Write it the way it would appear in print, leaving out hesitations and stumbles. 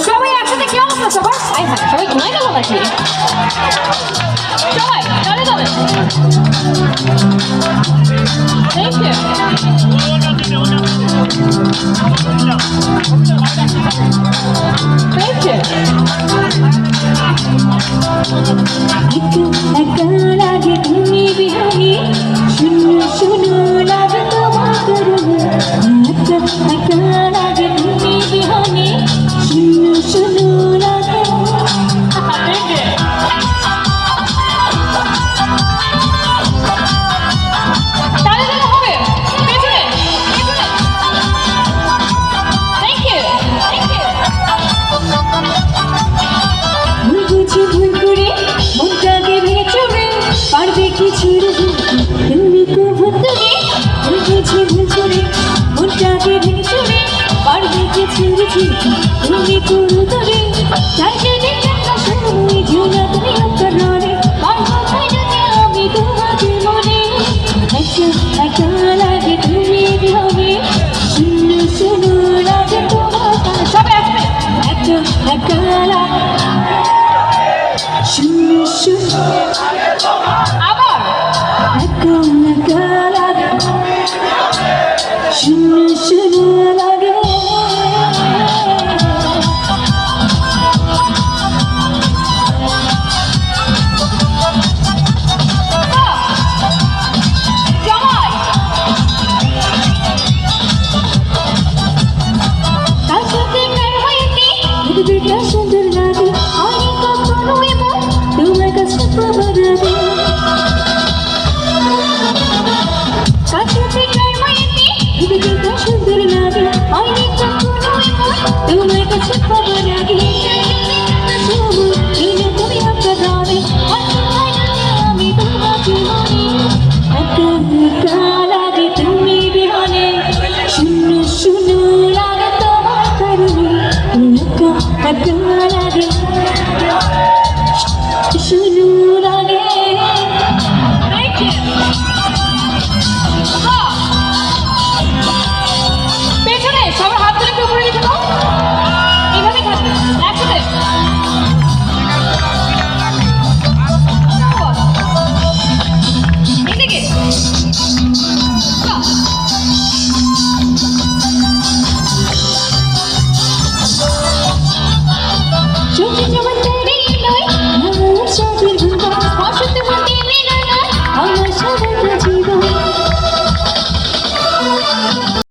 সবাই একসাথে কি অবস্থা সবার? আয় হায়, সবাই ঘুমাই গেল নাকি? সবাই চলে যাবে। Thank you. Thank you. একা লাগে তুমি বিহারি শূন্য শূন্য লাগে তোমার করুণা একা লাগে তুমি বিহারি শূন্য শূন্য লাগে তুমি কবু বুঝি বুঝরে মনটাকে ভেঙে পারবে কি ছেড়ে তুমি করু ধরে চাইলে দেখা সময় ঝুলা তুমি অন্তরে পারবো ছাইড়াতে আমি তোমাকে মনে একা লাগে তুমি হবে শূন্য শূন্য লাগে তোমার সবাই আসবে। একা লাগে শূন্য শূন্য আবার একা লাগে শূন্য শূন্য লাগে জমাই তার সাথে কার হইতে দেখতে সুন্দর লাগে অনেক কখনো এমন তোমার কাছে পাবো যাবে তার সাথে কার হইতে দেখতে সুন্দর লাগে অনেক কখনো এমন তোমার কাছে পাবো